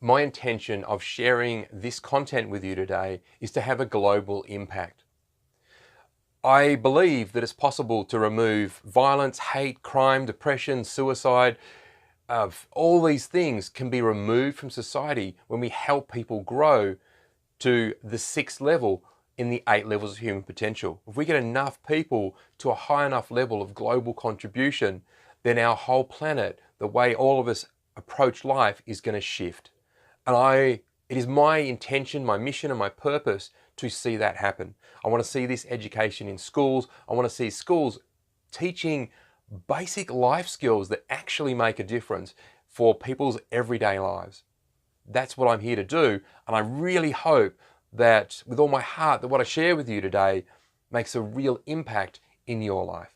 My intention of sharing this content with you today is to have a global impact. I believe that it's possible to remove violence, hate, crime, depression, suicide. All these things can be removed from society when we help people grow to the 6th level in the 8 levels of human potential. If we get enough people to a high enough level of global contribution, then our whole planet, the way all of us approach life, is going to shift. And it is my intention, my mission, and my purpose to see that happen. I want to see this education in schools. I want to see schools teaching basic life skills that actually make a difference for people's everyday lives. That's what I'm here to do. And I really hope that with all my heart that what I share with you today makes a real impact in your life.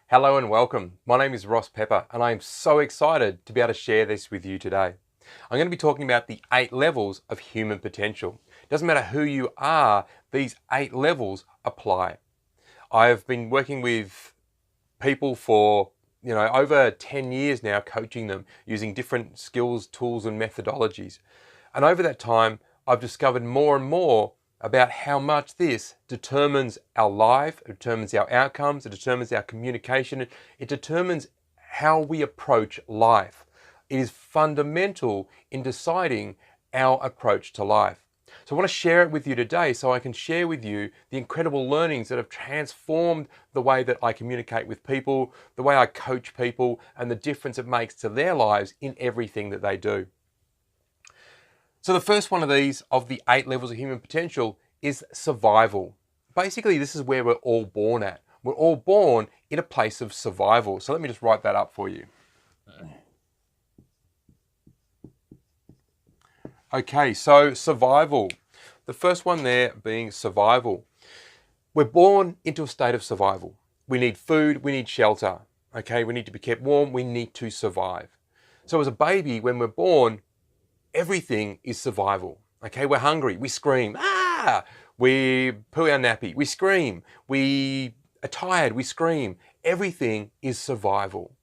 Hello and welcome. My name is Ross Pepper and I am so excited to be able to share this with you today. I'm going to be talking about the 8 levels of human potential. It doesn't matter who you are, these 8 levels apply. I've been working with people for over 10 years now, coaching them using different skills, tools and methodologies. And over that time, I've discovered more and more about how much this determines our life, it determines our outcomes, it determines our communication, it determines how we approach life. It is fundamental in deciding our approach to life. So I want to share it with you today so I can share with you the incredible learnings that have transformed the way that I communicate with people, the way I coach people, and the difference it makes to their lives in everything that they do. So the first one of these, of the 8 levels of human potential, is survival. Basically, this is where we're all born at. We're all born in a place of survival. So let me just write that up for you. Okay, so survival. The first one there being survival. We're born into a state of survival. We need food, we need shelter. Okay, we need to be kept warm, we need to survive. So as a baby, when we're born, everything is survival. Okay, we're hungry, we scream, ah! We poo our nappy, we scream. We are tired, we scream. Everything is survival.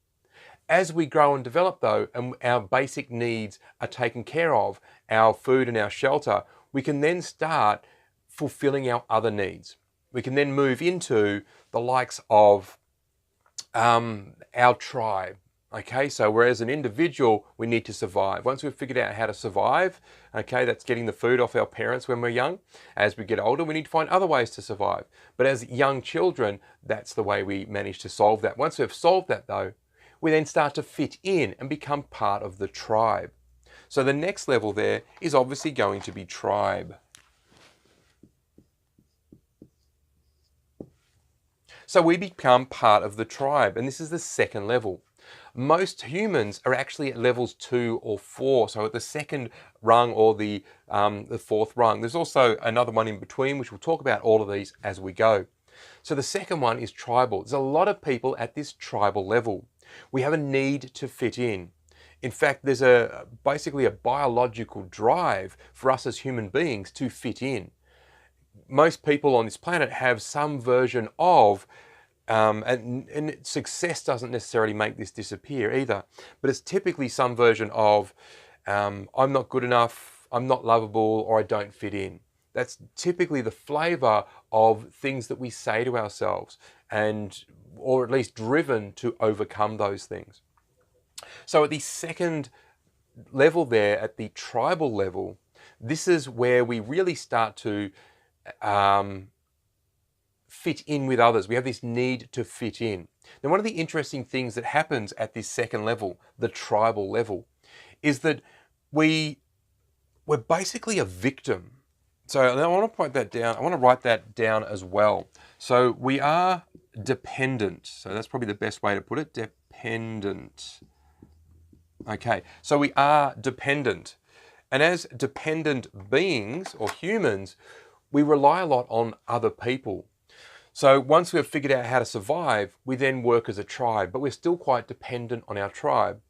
As we grow and develop though, and our basic needs are taken care of, our food and our shelter, we can then start fulfilling our other needs. We can then move into the likes of our tribe. Okay, so whereas an individual, we need to survive. Once we've figured out how to survive, okay, that's getting the food off our parents when we're young. As we get older, we need to find other ways to survive. But as young children, that's the way we manage to solve that. Once we've solved that though, we then start to fit in and become part of the tribe. So the next level there is obviously going to be tribe. So we become part of the tribe, and this is the second level. Most humans are actually at levels 2 or 4, so at the second rung or the 4th rung. There's also another one in between, which we'll talk about all of these as we go. So the second one is tribal. There's a lot of people at this tribal level. We have a need to fit in. In fact, there's basically a biological drive for us as human beings to fit in. Most people on this planet have some version of and success doesn't necessarily make this disappear either, but it's typically some version of I'm not good enough, I'm not lovable, or I don't fit in. That's typically the flavor of things that we say to ourselves, or at least driven to overcome those things. So at the second level there, at the tribal level, this is where we really start to fit in with others. We have this need to fit in. Now, one of the interesting things that happens at this second level, the tribal level, is that we're basically a victim. So I want to point that down. I want to write that down as well. So we are dependent. So that's probably the best way to put it. Dependent. Okay, so we are dependent. And as dependent beings or humans, we rely a lot on other people. So once we've figured out how to survive, we then work as a tribe, but we're still quite dependent on our tribe.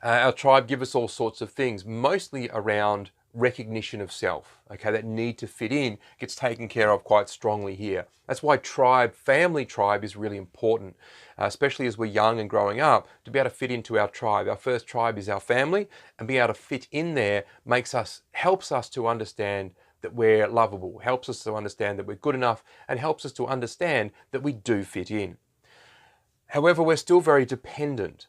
Our tribe give us all sorts of things, mostly around recognition of self. Okay, that need to fit in gets taken care of quite strongly here. That's why family tribe is really important, especially as we're young and growing up, to be able to fit into our tribe. Our first tribe is our family, and being able to fit in there helps us to understand that we're lovable, helps us to understand that we're good enough, and helps us to understand that we do fit in. However, we're still very dependent.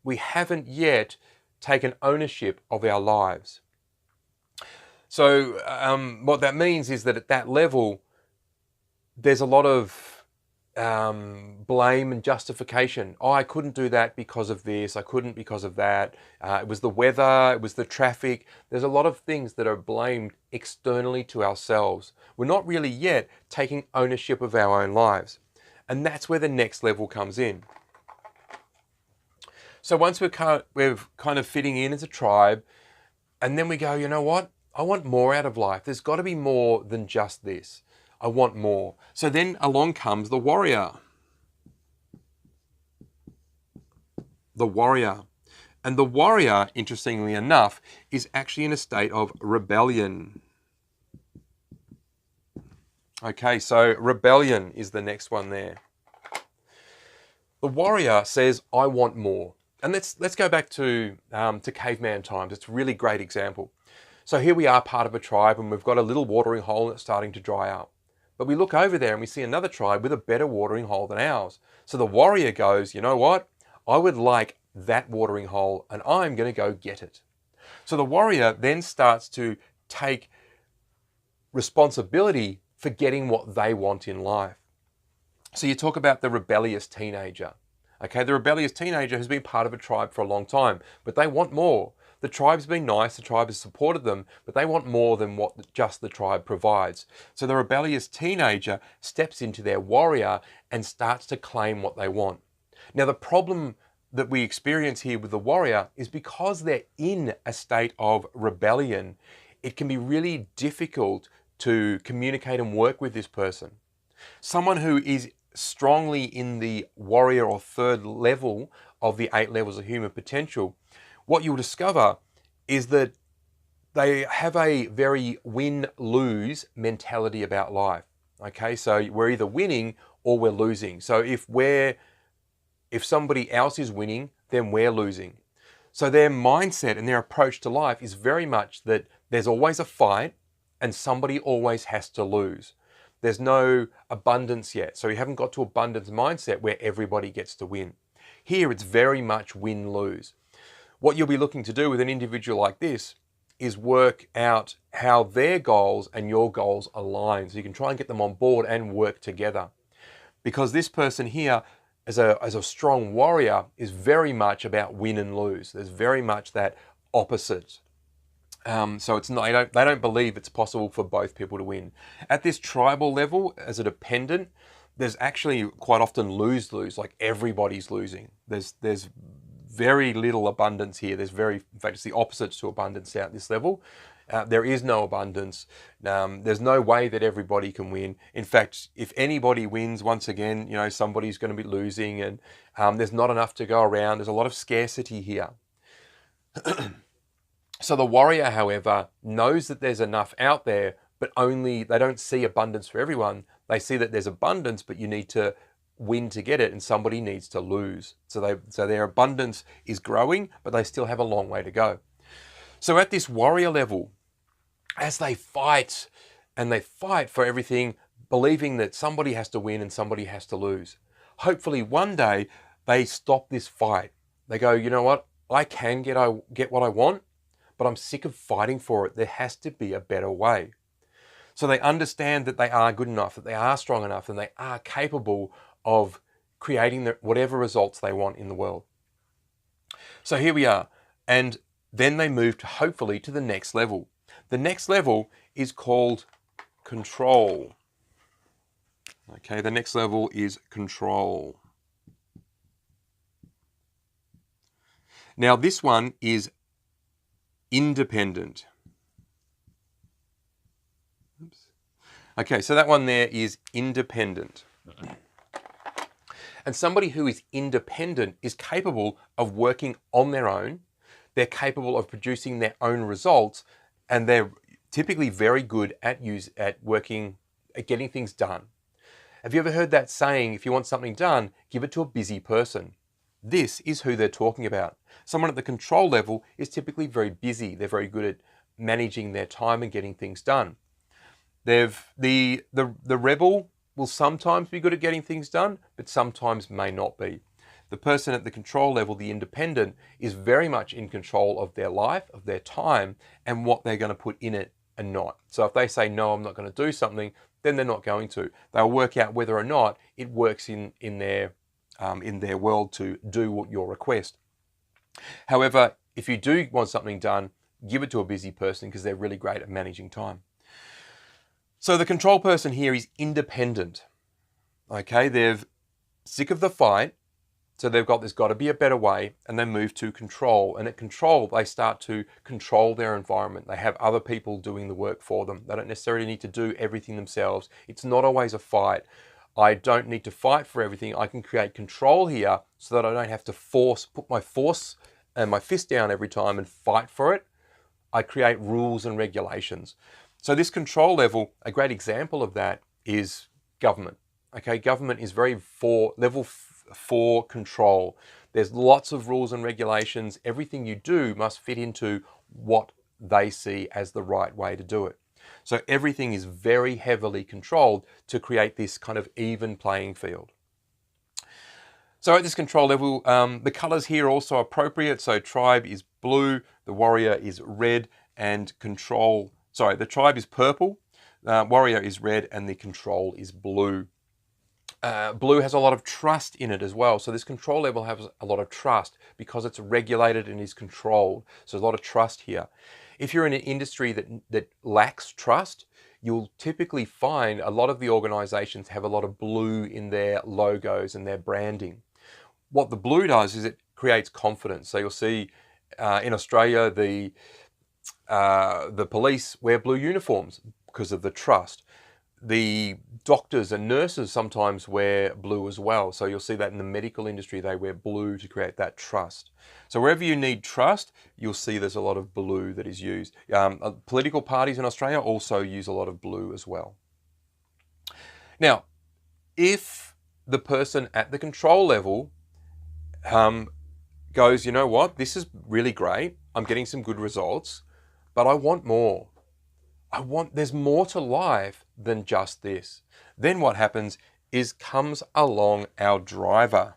We haven't yet taken ownership of our lives. So what that means is that at that level, there's a lot of blame and justification. Oh, I couldn't do that because of this. I couldn't because of that. It was the weather. It was the traffic. There's a lot of things that are blamed externally to ourselves. We're not really yet taking ownership of our own lives. And that's where the next level comes in. So once we're kind of fitting in as a tribe, and then we go, you know what? I want more out of life. There's got to be more than just this. I want more. So then along comes the warrior. The warrior. And the warrior, interestingly enough, is actually in a state of rebellion. Okay, so rebellion is the next one there. The warrior says, I want more. And let's go back to caveman times. It's a really great example. So here we are, part of a tribe, and we've got a little watering hole that's starting to dry up. But we look over there and we see another tribe with a better watering hole than ours. So the warrior goes, you know what? I would like that watering hole, and I'm going to go get it. So the warrior then starts to take responsibility for getting what they want in life. So you talk about the rebellious teenager. Okay, the rebellious teenager has been part of a tribe for a long time, but they want more. The tribe's been nice, the tribe has supported them, but they want more than what just the tribe provides. So the rebellious teenager steps into their warrior and starts to claim what they want. Now the problem that we experience here with the warrior is because they're in a state of rebellion, it can be really difficult to communicate and work with this person. Someone who is strongly in the warrior or third level of the 8 levels of human potential, what you'll discover is that they have a very win-lose mentality about life. Okay, so we're either winning or we're losing. So if somebody else is winning, then we're losing. So their mindset and their approach to life is very much that there's always a fight and somebody always has to lose. There's no abundance yet. So you haven't got to abundance mindset where everybody gets to win. Here it's very much win-lose. What you'll be looking to do with an individual like this is work out how their goals and your goals align. So you can try and get them on board and work together. Because this person here, as a strong warrior, is very much about win and lose. There's very much that opposite. So it's not, they don't believe it's possible for both people to win. At this tribal level, as a dependent, there's actually quite often lose-lose, like everybody's losing. There's very little abundance here. In fact, it's the opposite to abundance at this level. There is no abundance. There's no way that everybody can win. In fact, if anybody wins, once again, somebody's going to be losing, and there's not enough to go around. There's a lot of scarcity here. So the warrior, however, knows that there's enough out there, but they don't see abundance for everyone. They see that there's abundance, but you need to win to get it, and somebody needs to lose. So their abundance is growing, but they still have a long way to go. So at this warrior level, as they fight, and they fight for everything, believing that somebody has to win and somebody has to lose, hopefully one day they stop this fight. They go, you know what? I can get what I want, but I'm sick of fighting for it. There has to be a better way. So they understand that they are good enough, that they are strong enough, and they are capable of creating whatever results they want in the world. So here we are. And then they move hopefully to the next level. The next level is called control. Okay, the next level is control. Now this one is independent. Oops. Okay, so that one there is independent. And somebody who is independent is capable of working on their own. They're capable of producing their own results, and they're typically very good at working at getting things done. Have you ever heard that saying, if you want something done, give it to a busy person? This is who they're talking about. Someone at the control level is typically very busy. They're very good at managing their time and getting things done. The rebel will sometimes be good at getting things done, but sometimes may not be. The person at the control level, the independent, is very much in control of their life, of their time, and what they're going to put in it and not. So if they say, no, I'm not going to do something, then they're not going to. They'll work out whether or not it works in their world to do your request. However, if you do want something done, give it to a busy person because they're really great at managing time. So the control person here is independent. Okay, they're sick of the fight, so they've got, there's got to be a better way, and they move to control. And at control, they start to control their environment. They have other people doing the work for them. They don't necessarily need to do everything themselves. It's not always a fight. I don't need to fight for everything. I can create control here so that I don't have to put my force and my fist down every time and fight for it. I create rules and regulations. So this control level, a great example of that is government. Okay, government is very level 4 control. There's lots of rules and regulations. Everything you do must fit into what they see as the right way to do it. So everything is very heavily controlled to create this kind of even playing field. So at this control level, the colors here are also appropriate. So tribe is blue, the warrior is red, and the tribe is purple, warrior is red, and the control is blue. Blue has a lot of trust in it as well. So this control level has a lot of trust because it's regulated and is controlled. So there's a lot of trust here. If you're in an industry that lacks trust, you'll typically find a lot of the organizations have a lot of blue in their logos and their branding. What the blue does is it creates confidence. So you'll see in Australia, the police wear blue uniforms because of the trust. The doctors and nurses sometimes wear blue as well. So you'll see that in the medical industry, they wear blue to create that trust. So wherever you need trust, you'll see there's a lot of blue that is used. Political parties in Australia also use a lot of blue as well. Now, if the person at the control level goes, you know what, this is really great, I'm getting some good results, but I want more. There's more to life than just this. Then what happens is comes along our driver.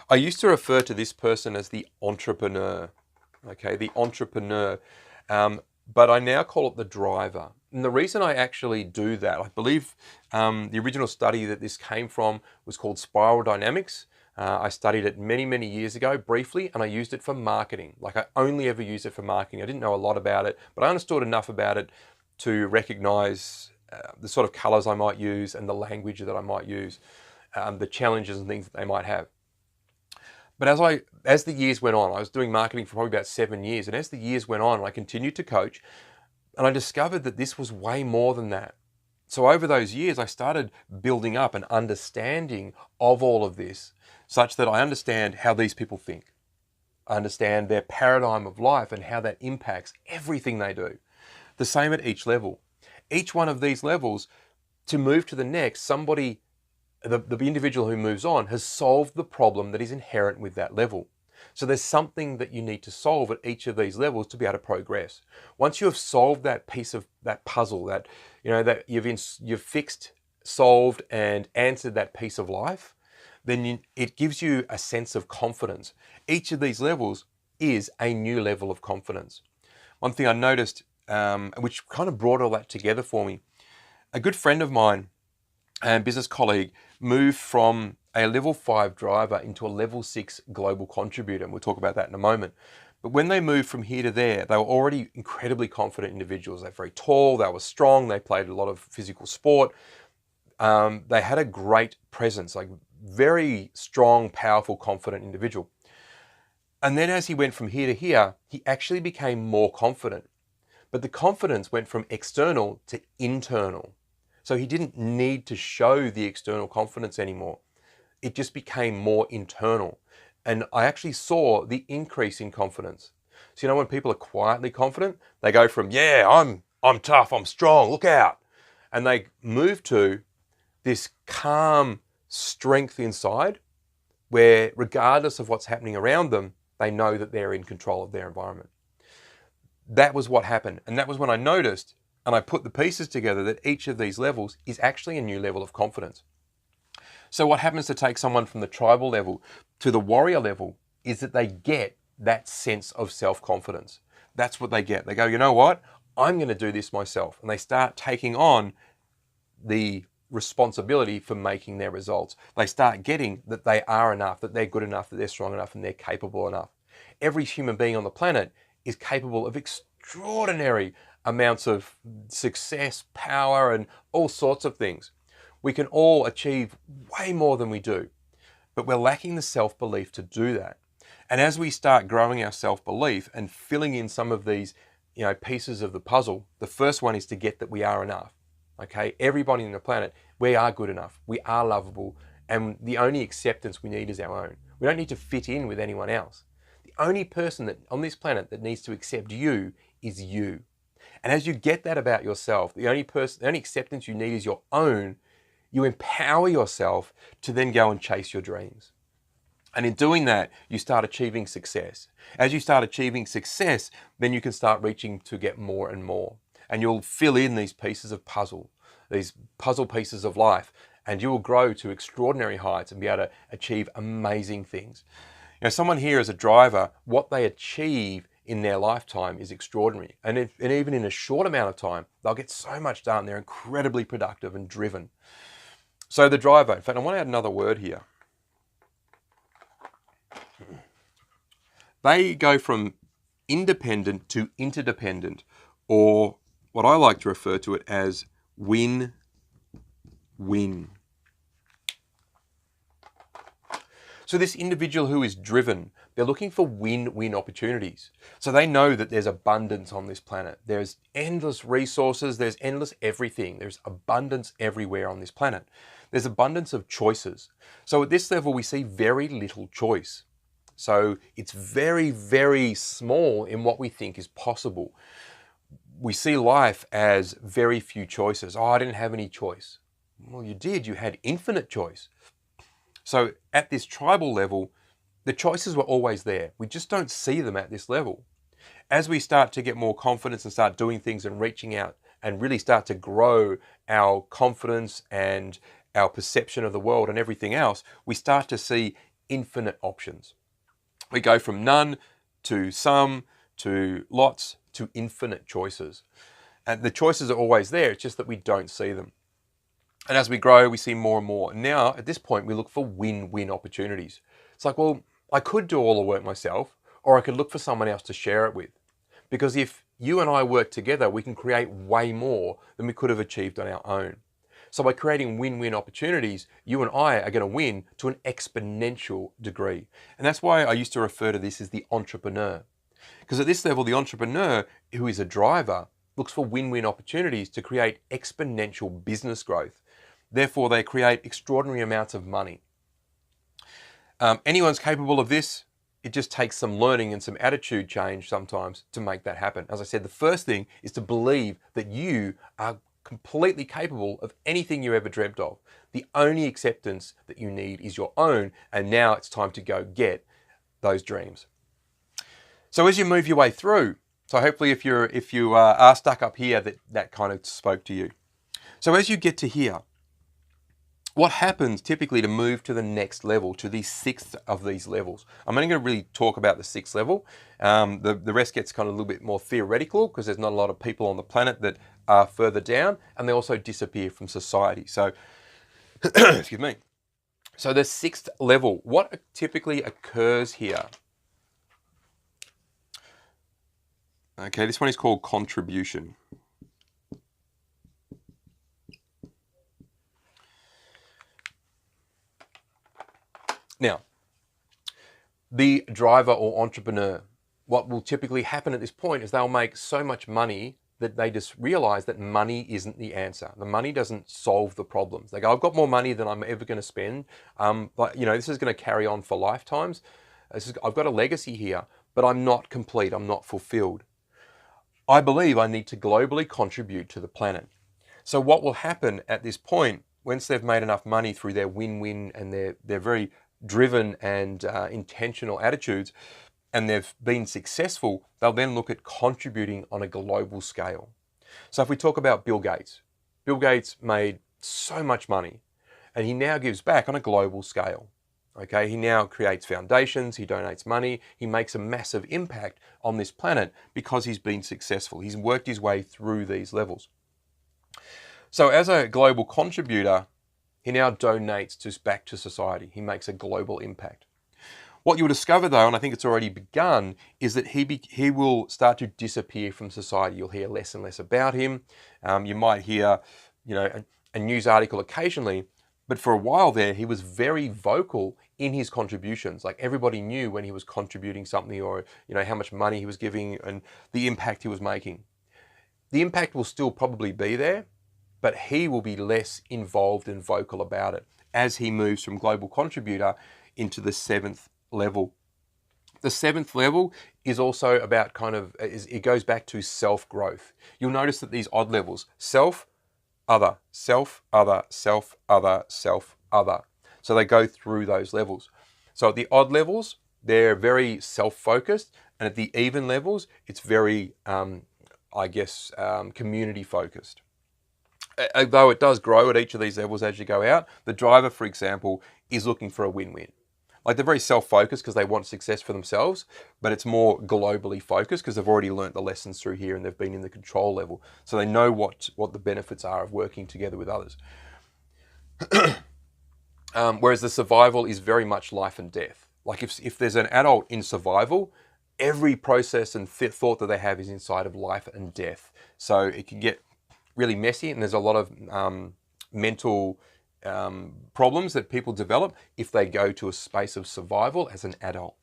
I used to refer to this person as the entrepreneur, okay, the entrepreneur, but I now call it the driver. And the reason I actually do that, I believe the original study that this came from was called Spiral Dynamics. I studied it many, many years ago briefly, and I used it for marketing. Like, I only ever used it for marketing. I didn't know a lot about it, but I understood enough about it to recognize the sort of colors I might use and the language that I might use, the challenges and things that they might have. But as the years went on, I was doing marketing for probably about 7 years, and as the years went on, I continued to coach, and I discovered that this was way more than that. So over those years, I started building up an understanding of all of this, such that I understand how these people think. I understand their paradigm of life and how that impacts everything they do. The same at each level. Each one of these levels, to move to the next, the individual who moves on has solved the problem that is inherent with that level. So there's something that you need to solve at each of these levels to be able to progress. Once you have solved that piece of that puzzle, that you've fixed, solved, and answered that piece of life, then it gives you a sense of confidence. Each of these levels is a new level of confidence. One thing I noticed, which kind of brought all that together for me, a good friend of mine and business colleague moved from a level 5 driver into a level 6 global contributor, and we'll talk about that in a moment. But when they moved from here to there, they were already incredibly confident individuals. They're very tall, they were strong, they played a lot of physical sport. They had a great presence, like very strong, powerful, confident individual. And then as he went from here to here, he actually became more confident. But the confidence went from external to internal. So he didn't need to show the external confidence anymore. It just became more internal. And I actually saw the increase in confidence. So, when people are quietly confident, they go from, yeah, I'm tough, I'm strong, look out. And they move to this calm strength inside where regardless of what's happening around them, they know that they're in control of their environment. That was what happened. And that was when I noticed and I put the pieces together that each of these levels is actually a new level of confidence. So what happens to take someone from the tribal level to the warrior level is that they get that sense of self-confidence. That's what they get. They go, you know what? I'm going to do this myself. And they start taking on the responsibility for making their results. They start getting that they are enough, that they're good enough, that they're strong enough, and they're capable enough. Every human being on the planet is capable of extraordinary amounts of success, power, and all sorts of things. We can all achieve way more than we do, but we're lacking the self-belief to do that. And as we start growing our self-belief and filling in some of these, pieces of the puzzle, the first one is to get that we are enough. Okay, everybody on the planet, we are good enough, we are lovable, and the only acceptance we need is our own. We don't need to fit in with anyone else. The only person that on this planet that needs to accept you is you. And as you get that about yourself, the only acceptance you need is your own. You empower yourself to then go and chase your dreams. And in doing that, you start achieving success. As you start achieving success, then you can start reaching to get more and more. And you'll fill in these pieces of puzzle, these puzzle pieces of life, and you will grow to extraordinary heights and be able to achieve amazing things. Someone here as a driver, what they achieve in their lifetime is extraordinary. And even in a short amount of time, they'll get so much done. They're incredibly productive and driven. So the driver, in fact, I want to add another word here. They go from independent to interdependent, or what I like to refer to it as win-win. So this individual who is driven, they're looking for win-win opportunities. So they know that there's abundance on this planet. There's endless resources, there's endless everything. There's abundance everywhere on this planet. There's abundance of choices. So at this level, we see very little choice. So it's very, very small in what we think is possible. We see life as very few choices. Oh, I didn't have any choice. Well, you did. You had infinite choice. So at this tribal level, the choices were always there. We just don't see them at this level. As we start to get more confidence and start doing things and reaching out and really start to grow our confidence and our perception of the world and everything else, we start to see infinite options. We go from none to some to lots to infinite choices. And the choices are always there, it's just that we don't see them. And as we grow, we see more and more. Now, at this point, we look for win-win opportunities. It's like, well, I could do all the work myself, or I could look for someone else to share it with. Because if you and I work together, we can create way more than we could have achieved on our own. So by creating win-win opportunities, you and I are going to win to an exponential degree. And that's why I used to refer to this as the entrepreneur. Because at this level, the entrepreneur, who is a driver, looks for win-win opportunities to create exponential business growth. Therefore, they create extraordinary amounts of money. Anyone's capable of this. It just takes some learning and some attitude change sometimes to make that happen. As I said, the first thing is to believe that you are completely capable of anything you ever dreamt of. The only acceptance that you need is your own, and now it's time to go get those dreams. So as you move your way through, so hopefully if you are stuck up here, that kind of spoke to you. So as you get to here, what happens typically to move to the next level, to the sixth of these levels? I'm only going to really talk about the sixth level. The rest gets kind of a little bit more theoretical because there's not a lot of people on the planet that are further down, and they also disappear from society. So, excuse me. So the sixth level, what typically occurs here? Okay, this one is called contribution. Now, the driver or entrepreneur, what will typically happen at this point is they'll make so much money that they just realize that money isn't the answer. The money doesn't solve the problems. They go, I've got more money than I'm ever going to spend, but this is going to carry on for lifetimes. I've got a legacy here, but I'm not complete. I'm not fulfilled. I believe I need to globally contribute to the planet. So what will happen at this point, once they've made enough money through their win-win and their very driven and intentional attitudes, and they've been successful, they'll then look at contributing on a global scale. So if we talk about Bill Gates made so much money, and he now gives back on a global scale. Okay, he now creates foundations, he donates money, he makes a massive impact on this planet because he's been successful. He's worked his way through these levels. So as a global contributor, he now donates back to society. He makes a global impact. What you'll discover though, and I think it's already begun, is that he will start to disappear from society. You'll hear less and less about him. You might hear, a news article occasionally, but for a while there, he was very vocal in his contributions. Like everybody knew when he was contributing something or, how much money he was giving and the impact he was making. The impact will still probably be there, but he will be less involved and vocal about it as he moves from global contributor into the 7th level. The 7th level is also about it goes back to self-growth. You'll notice that these odd levels, self, other, self, other, self, other, self, other. So they go through those levels. So at the odd levels, they're very self-focused, and at the even levels, it's very, community-focused. Though it does grow at each of these levels as you go out, the driver, for example, is looking for a win-win. Like they're very self-focused because they want success for themselves, but it's more globally focused because they've already learnt the lessons through here and they've been in the control level. So they know what the benefits are of working together with others. Whereas the survival is very much life and death. Like if there's an adult in survival, every process and thought that they have is inside of life and death. So it can get really messy and there's a lot of mental problems that people develop if they go to a space of survival as an adult.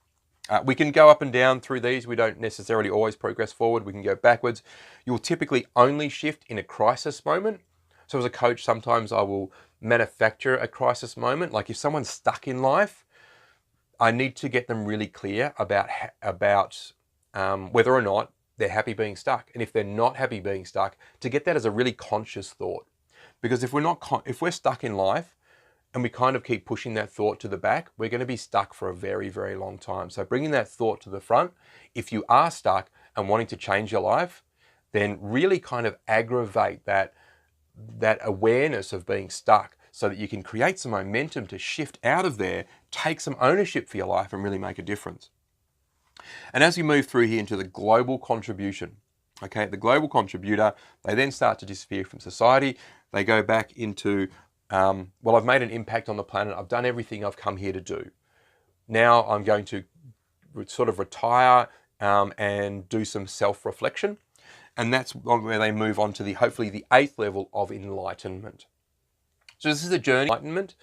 We can go up and down through these. We don't necessarily always progress forward. We can go backwards. You'll typically only shift in a crisis moment. So as a coach, sometimes I will manufacture a crisis moment. Like if someone's stuck in life, I need to get them really clear about whether or not they're happy being stuck. And if they're not happy being stuck, to get that as a really conscious thought. Because if we're stuck in life and we kind of keep pushing that thought to the back, we're going to be stuck for a very, very long time. So bringing that thought to the front, if you are stuck and wanting to change your life, then really kind of aggravate that awareness of being stuck so that you can create some momentum to shift out of there, take some ownership for your life and really make a difference. And as we move through here into the global contribution, okay, the global contributor, they then start to disappear from society. They go back into, I've made an impact on the planet. I've done everything I've come here to do. Now I'm going to sort of retire and do some self-reflection. And that's where they move on to hopefully the 8th level of enlightenment. So this is a journey of enlightenment.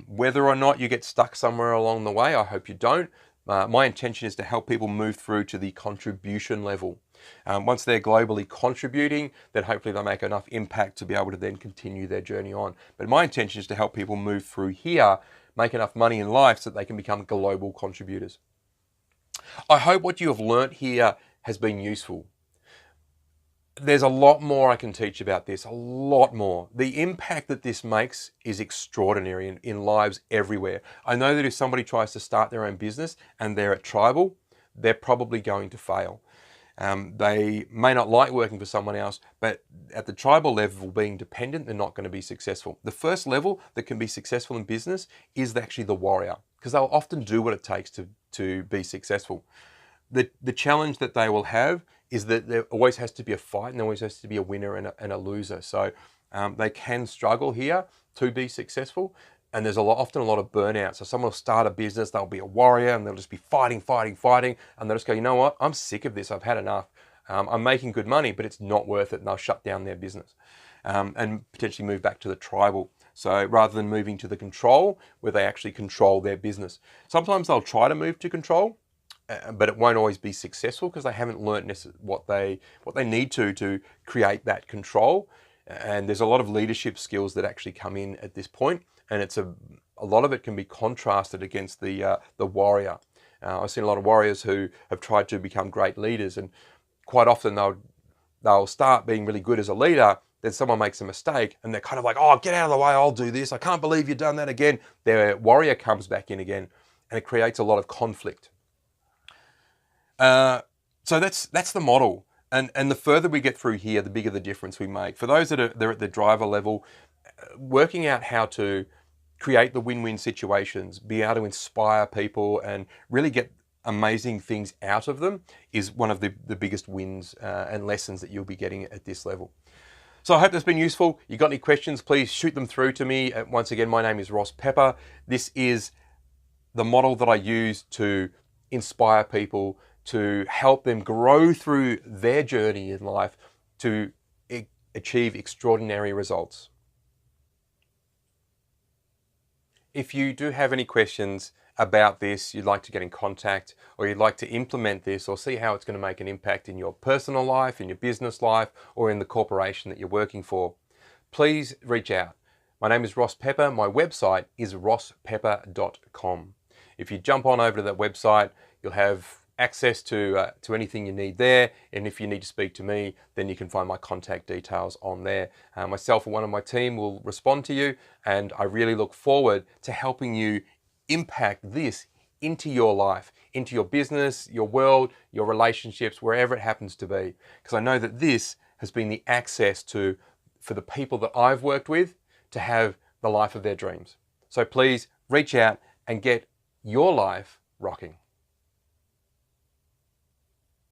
Whether or not you get stuck somewhere along the way, I hope you don't. My intention is to help people move through to the contribution level. Once they're globally contributing, then hopefully they'll make enough impact to be able to then continue their journey on. But my intention is to help people move through here, make enough money in life so that they can become global contributors. I hope what you have learnt here has been useful. There's a lot more I can teach about this, a lot more. The impact that this makes is extraordinary in lives everywhere. I know that if somebody tries to start their own business and they're at tribal, they're probably going to fail. They may not like working for someone else, but at the tribal level, being dependent, they're not going to be successful. The first level that can be successful in business is actually the warrior, because they'll often do what it takes to be successful. The challenge that they will have is that there always has to be a fight and there always has to be a winner and a loser. So they can struggle here to be successful. And there's often a lot of burnout. So someone will start a business, they'll be a warrior and they'll just be fighting. And they'll just go, you know what, I'm sick of this, I've had enough. I'm making good money, but it's not worth it. And they'll shut down their business and potentially move back to the tribal. So rather than moving to the control, where they actually control their business. Sometimes they'll try to move to control, but it won't always be successful because they haven't learned what they need to create that control. And there's a lot of leadership skills that actually come in at this point, and it's a lot of it can be contrasted against the warrior. I've seen a lot of warriors who have tried to become great leaders, and quite often they'll start being really good as a leader. Then someone makes a mistake and they're kind of like, oh, get out of the way, I'll do this. I can't believe you've done that again. Their warrior comes back in again, and it creates a lot of conflict. So that's the model. And the further we get through here, the bigger the difference we make. For those they're at the driver level, working out how to create the win-win situations, be able to inspire people and really get amazing things out of them is one of the biggest wins and lessons that you'll be getting at this level. So I hope that's been useful. You got any questions, please shoot them through to me. Once again, my name is Ross Pepper. This is the model that I use to inspire people, to help them grow through their journey in life to achieve extraordinary results. If you do have any questions about this, you'd like to get in contact, or you'd like to implement this or see how it's going to make an impact in your personal life, in your business life, or in the corporation that you're working for, please reach out. My name is Ross Pepper. My website is rosspepper.com. If you jump on over to that website, you'll have access to anything you need there. And if you need to speak to me, then you can find my contact details on there. Myself or one of my team will respond to you, and I really look forward to helping you impact this into your life, into your business, your world, your relationships, wherever it happens to be. Because I know that this has been the access for the people that I've worked with to have the life of their dreams. So please reach out and get your life rocking.